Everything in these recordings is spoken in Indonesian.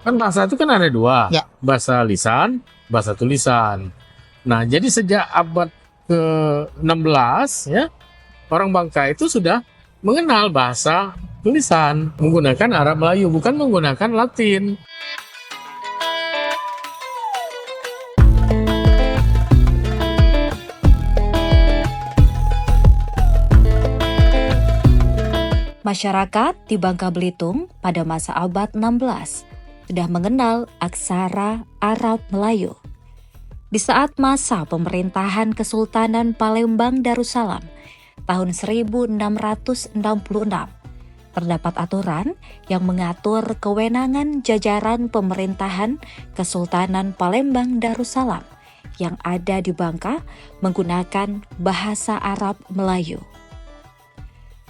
Kan bahasa itu kan ada dua, Ya. bahasa lisan, bahasa tulisan. Nah, jadi sejak abad ke-16 ya, orang Bangka itu sudah mengenal bahasa tulisan menggunakan Arab Melayu, bukan menggunakan Latin. Masyarakat di Bangka Belitung pada masa abad 16 sudah mengenal aksara Arab Melayu. Di saat masa pemerintahan Kesultanan Palembang Darussalam tahun 1666, terdapat aturan yang mengatur kewenangan jajaran pemerintahan Kesultanan Palembang Darussalam yang ada di Bangka menggunakan bahasa Arab Melayu.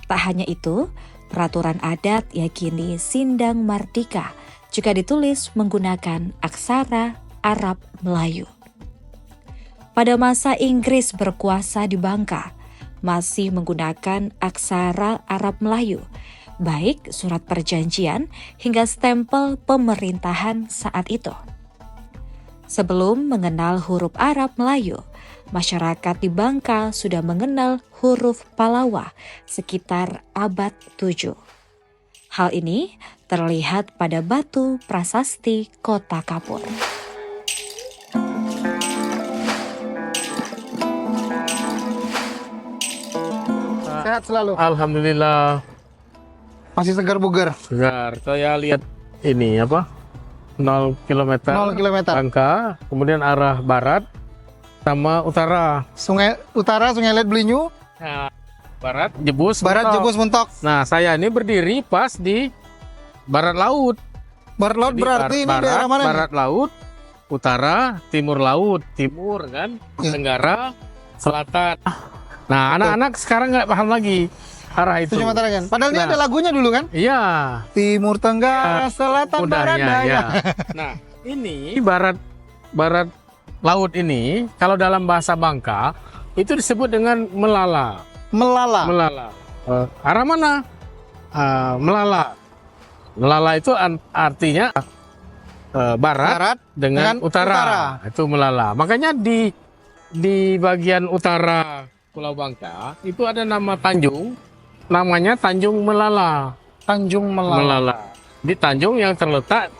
Tak hanya itu, peraturan adat yakini Sindang Mardika juga ditulis menggunakan aksara Arab Melayu. Pada masa Inggris berkuasa di Bangka, masih menggunakan aksara Arab Melayu, baik surat perjanjian hingga stempel pemerintahan saat itu. Sebelum mengenal huruf Arab Melayu, masyarakat di Bangka sudah mengenal huruf Palawa sekitar abad 7. Hal ini terlihat pada batu prasasti Kota Kapur. Sehat selalu. Alhamdulillah, Masih segar bugar. segar. Saya lihat ini apa? 0 km 0 km. Bangka, kemudian arah barat sama utara. Sungai Utara, Sungai Let Belinyu, Nah, barat Jebus. barat Mentok. Jebus Muntok. Nah, saya ini berdiri pas di barat laut. Barat laut Jadi berarti ini daerah mana nih? barat laut, utara, timur laut, timur kan, Ya. tenggara, selatan. Nah, anak-anak sekarang nggak paham lagi arah itu. Tujuh Mata Ragan. Padahal ini Nah. ada lagunya dulu kan? Iya, Timur, Tenggara, Selatan, Barat, mudahnya Daya. ya. Nah, ini barat laut ini kalau dalam bahasa Bangka itu disebut dengan melala. Melala. Melala. Arah mana? Melala. Melala itu artinya barat, Barat dengan dengan utara. utara. Itu melala. Makanya di bagian utara Pulau Bangka itu ada nama Tanjung, namanya Tanjung Melala. Tanjung Melala. Melala. Di Tanjung yang terletak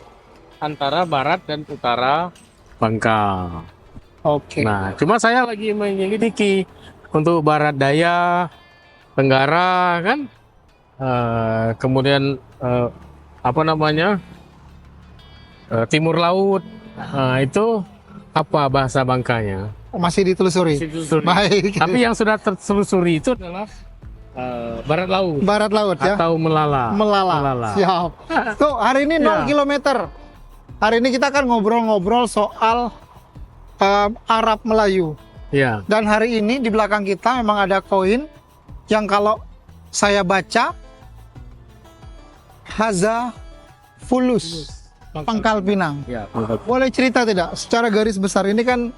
antara barat dan utara Bangka. Oke. Nah, cuma saya lagi menyelidiki untuk barat daya, tenggara kan, kemudian apa namanya, timur laut. Nah, itu apa bahasa Bangkanya? Masih ditelusuri. Ditelusuri. Baik. Tapi yang sudah tertelusuri itu adalah barat laut Barat laut ya. atau melala. Melala. Siap. Tuh, hari ini 0 Ya. km. Hari ini kita akan ngobrol-ngobrol soal Arab Melayu. Ya. Dan hari ini di belakang kita memang ada koin yang kalau saya baca Haza Fulus, Pangkal Pinang. Ya. Boleh cerita tidak? Secara garis besar ini kan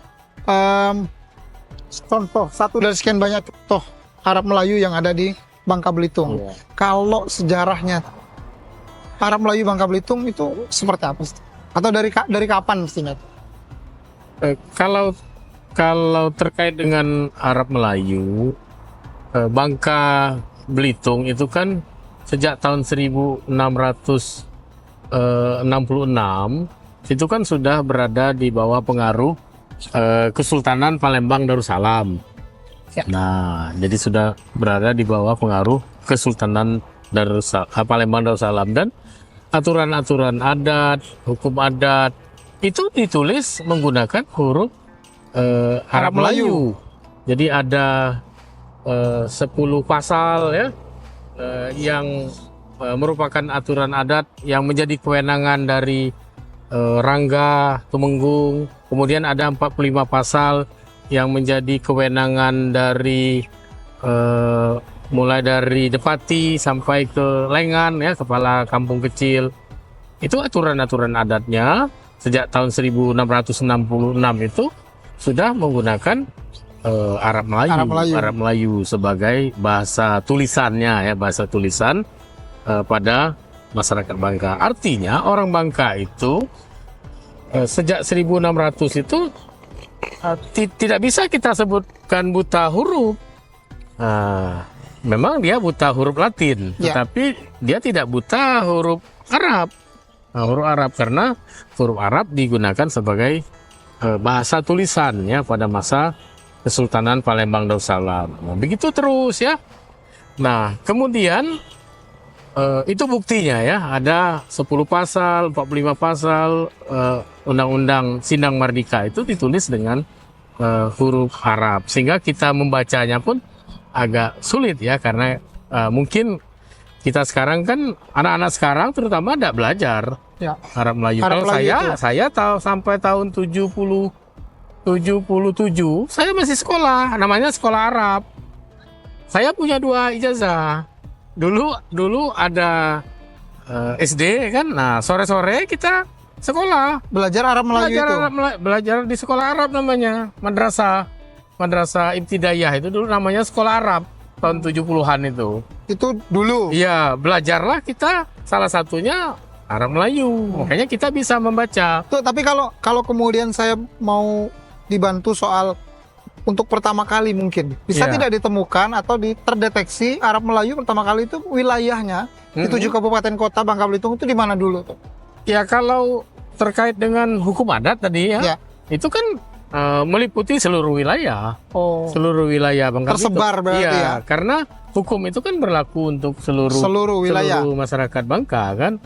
contoh satu dari sekian banyak contoh Arab Melayu yang ada di Bangka Belitung. Iya. Kalau sejarahnya Arab Melayu Bangka Belitung itu seperti apa? Atau dari kapan mestinya? Kalau terkait dengan Arab Melayu, Bangka Belitung itu kan sejak tahun 1666 itu kan sudah berada di bawah pengaruh Kesultanan Palembang Darussalam. Ya. Nah, jadi sudah berada di bawah pengaruh Kesultanan Palembang Darussalam, dan aturan-aturan adat, hukum adat itu ditulis menggunakan huruf Arab Melayu. Jadi ada 10 pasal ya yang merupakan aturan adat yang menjadi kewenangan dari Rangga Tumenggung. Kemudian ada 45 pasal yang menjadi kewenangan dari mulai dari Depati sampai ke Lengan ya, kepala kampung kecil. Itu aturan-aturan adatnya sejak tahun 1666 itu sudah menggunakan Arab Melayu sebagai bahasa tulisannya ya, bahasa tulisan pada masyarakat Bangka. Artinya orang Bangka itu sejak 1600 itu tidak bisa kita sebutkan buta huruf. Memang dia buta huruf Latin, tetapi dia tidak buta huruf Arab. Huruf Arab karena huruf Arab digunakan sebagai bahasa tulisan ya pada masa Kesultanan Palembang Darussalam. Nah, begitu terus ya. Nah, kemudian itu buktinya ya, ada 10 pasal, 45 pasal Undang-Undang Sindang Merdeka itu ditulis dengan huruf Arab, sehingga kita membacanya pun agak sulit ya, karena mungkin kita sekarang kan, anak-anak sekarang terutama tidak belajar Arab Melayu. Kalau saya tahu sampai tahun 77 saya masih sekolah, namanya sekolah Arab. Saya punya 2 ijazah. Dulu ada SD kan. Nah, sore-sore kita sekolah Belajar Arab Melayu itu. Belajar di sekolah Arab namanya, Madrasah Ibtidaiyah itu dulu namanya sekolah Arab tahun 70-an itu. Itu dulu. Iya, belajarlah kita salah satunya Arab Melayu. Makanya kita bisa membaca. Tuh, tapi kalau kemudian saya mau dibantu soal untuk pertama kali mungkin bisa tidak ditemukan atau terdeteksi Arab Melayu pertama kali itu wilayahnya di 7 kabupaten kota Bangka Belitung itu di mana dulu tuh? Ya, kalau terkait dengan hukum adat tadi ya. Itu kan meliputi seluruh wilayah. Seluruh wilayah Bangka Belitung. Tersebar berarti ya. Karena hukum itu kan berlaku untuk seluruh wilayah, seluruh masyarakat Bangka kan.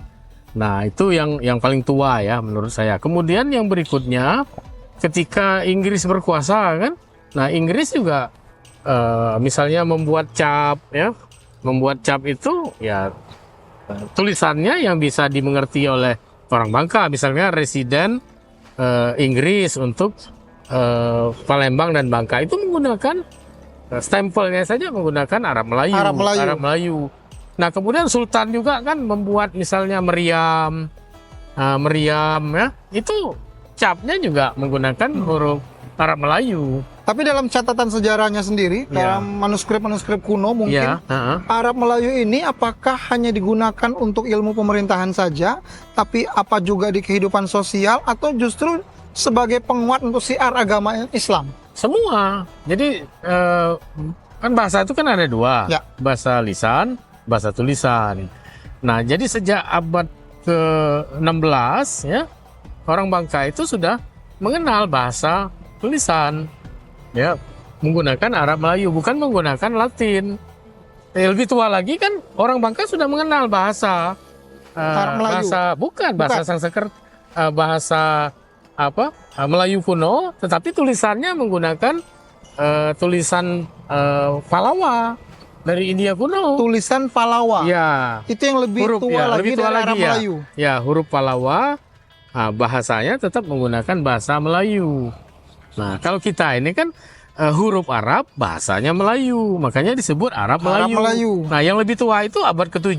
Nah, itu yang paling tua ya menurut saya. Kemudian yang berikutnya ketika Inggris berkuasa kan. Nah, Inggris juga misalnya membuat cap ya. Membuat cap itu ya tulisannya yang bisa dimengerti oleh orang Bangka, misalnya residen Inggris untuk Palembang dan Bangka itu menggunakan stempelnya saja menggunakan Arab Melayu. Nah, kemudian Sultan juga kan membuat misalnya meriam ya, itu capnya juga menggunakan huruf Arab Melayu. Tapi dalam catatan sejarahnya sendiri, dalam manuskrip-manuskrip kuno mungkin, Arab Melayu ini apakah hanya digunakan untuk ilmu pemerintahan saja, tapi apa juga di kehidupan sosial, atau justru sebagai penguat untuk syiar agama Islam? Semua. Jadi kan bahasa itu kan ada 2, bahasa lisan, bahasa tulisan. Nah, jadi sejak abad ke-16 ya, orang Bangka itu sudah mengenal bahasa tulisan. Ya, menggunakan Arab Melayu, bukan menggunakan Latin. Lebih tua lagi kan orang Bangka sudah mengenal bahasa Arab Melayu. Bahasa Sanskerta, bahasa Melayu kuno, tetapi tulisannya menggunakan tulisan Pallawa dari India kuno. Tulisan Pallawa. Ya. Itu yang lebih tua lagi dari Arab Melayu. Ya, huruf Pallawa, bahasanya tetap menggunakan bahasa Melayu. Nah, kalau kita ini kan huruf Arab, bahasanya Melayu, makanya disebut Arab Melayu. Nah, yang lebih tua itu abad ke-7,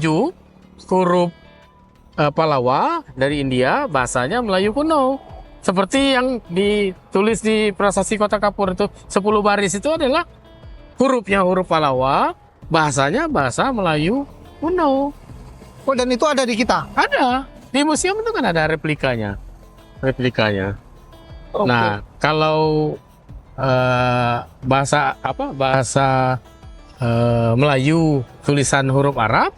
huruf Pallawa dari India, bahasanya Melayu kuno. Seperti yang ditulis di Prasasti Kota Kapur itu 10 baris itu adalah hurufnya huruf Pallawa, bahasanya bahasa Melayu kuno. Oh, dan itu ada di kita? Ada. Di museum itu kan ada replikanya. Okay. Nah, kalau bahasa Melayu tulisan huruf Arab,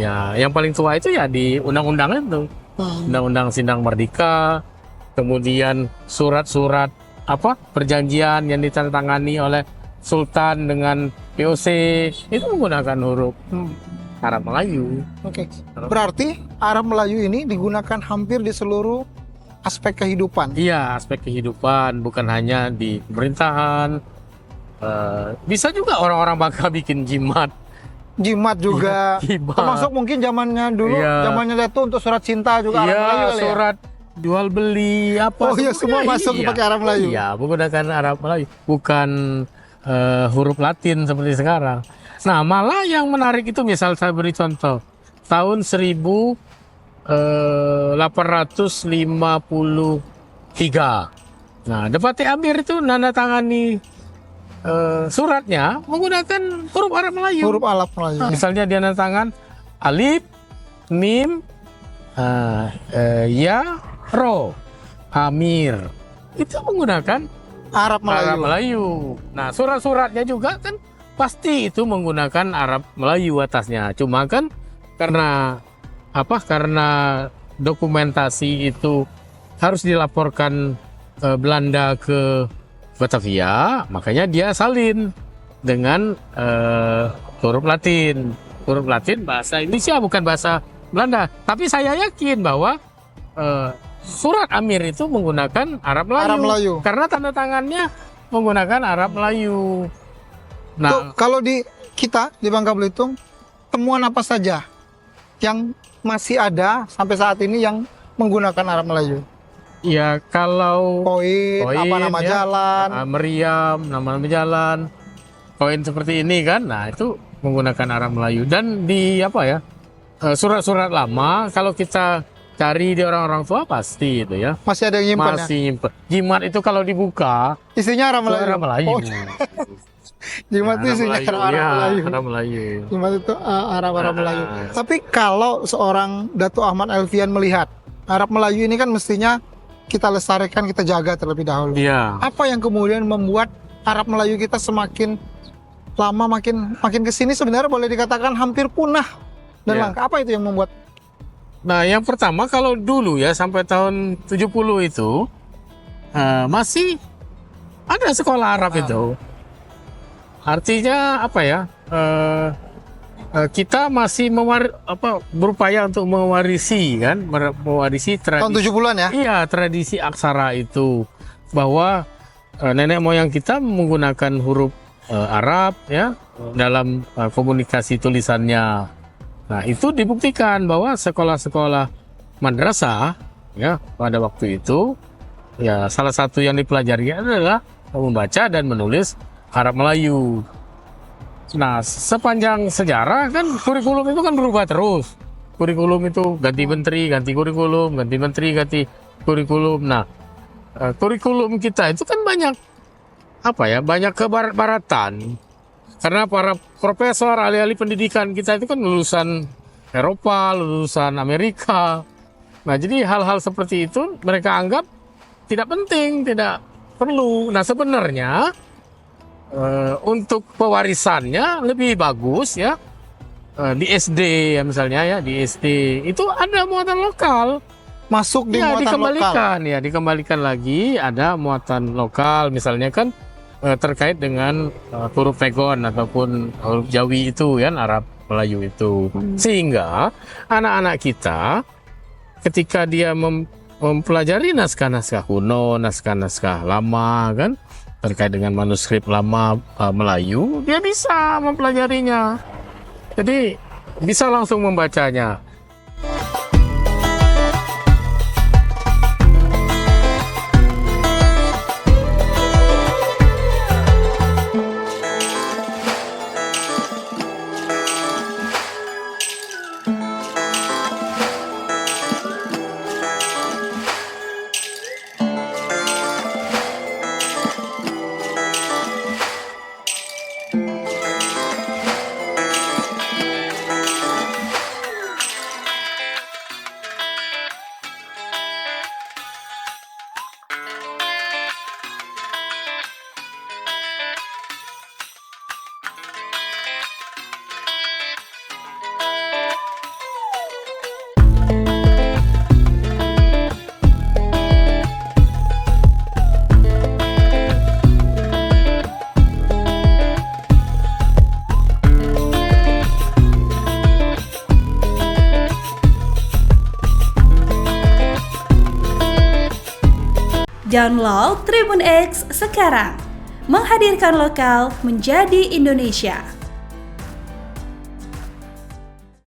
ya yang paling tua itu ya di undang-undang itu, Undang-Undang Sindang Merdeka, kemudian surat-surat perjanjian yang ditandatangani oleh Sultan dengan POC itu menggunakan huruf Arab Melayu. Oke. Berarti Arab Melayu ini digunakan hampir di seluruh aspek kehidupan. Iya, aspek kehidupan, bukan hanya di pemerintahan. Bisa juga orang-orang Bangka bikin jimat. Jimat juga. Jimat. Termasuk mungkin zamannya dulu, zamannya Dato untuk surat cinta juga Arab Melayu kali surat jual beli semua masuk pakai Arab Melayu. Iya, menggunakan Arab Melayu, bukan huruf Latin seperti sekarang. Nah, malah yang menarik itu, misal saya beri contoh, tahun 1853. Nah, Depati Amir itu nandatangani suratnya menggunakan huruf Arab Melayu. Huruf Arab Melayu. Misalnya dia nandatangan alif, Mim, Ya, Ro, Amir. Itu menggunakan Arab Melayu. Arab Melayu. Nah, surat-suratnya juga kan pasti itu menggunakan Arab Melayu atasnya. Cuma kan karena karena dokumentasi itu harus dilaporkan Belanda ke Batavia, makanya dia salin dengan huruf Latin. Huruf Latin bahasa Indonesia, bukan bahasa Belanda. Tapi saya yakin bahwa surat Amir itu menggunakan Arab Melayu. Karena tanda tangannya menggunakan Arab Melayu. Nah, Tuh, kalau di kita di Bangka Belitung, temuan apa saja yang masih ada sampai saat ini yang menggunakan Arab Melayu? ya kalau Koin, apa nama ya, jalan? meriam, nama jalan, koin seperti ini kan, nah itu menggunakan Arab Melayu. Dan di surat-surat lama kalau kita cari di orang-orang tua pasti itu ya. Masih ada yang nyimpan ya? Masih nyimpen. Jimat itu kalau dibuka Isinya Arab Melayu. Arab Melayu. Oh, jimat itu isinya Arab Melayu. Arab Melayu. Jimat itu Arab Melayu. Tapi kalau seorang Datuk Ahmad Elfian melihat Arab Melayu ini kan mestinya kita lestarikan, kita jaga terlebih dahulu. Iya. Apa yang kemudian membuat Arab Melayu kita semakin lama makin kesini sebenarnya boleh dikatakan hampir punah dan Iya. langka? Apa itu yang membuat? Nah, yang pertama kalau dulu ya sampai tahun 70 itu masih ada sekolah Arab itu. Artinya kita masih berupaya untuk mewarisi Tahun tradisi. 70-an ya? Iya, tradisi aksara itu, bahwa nenek moyang kita menggunakan huruf Arab ya dalam komunikasi tulisannya. Nah, itu dibuktikan bahwa sekolah-sekolah madrasah ya pada waktu itu ya salah satu yang dipelajari adalah membaca dan menulis Arab Melayu. Nah, sepanjang sejarah kan kurikulum itu kan berubah terus. Kurikulum itu ganti menteri, ganti kurikulum, ganti menteri, ganti kurikulum. Nah, kurikulum kita itu kan banyak kebarat-baratan. Karena para profesor, ahli-ahli pendidikan kita itu kan lulusan Eropa, lulusan Amerika. Nah, jadi hal-hal seperti itu mereka anggap tidak penting, tidak perlu. Nah, sebenarnya untuk pewarisannya lebih bagus ya di SD ya misalnya ya, di SD itu ada muatan lokal. Masuk di muatan dikembalikan lokal. ya, dikembalikan lagi ada muatan lokal, misalnya kan terkait dengan huruf pegon ataupun huruf Jawi itu ya, Arab Melayu itu. Sehingga anak-anak kita ketika dia mempelajari naskah-naskah kuno, naskah-naskah lama kan terkait dengan manuskrip lama Melayu, dia bisa mempelajarinya. Jadi bisa langsung membacanya. Download Tribun X sekarang, menghadirkan lokal menjadi Indonesia.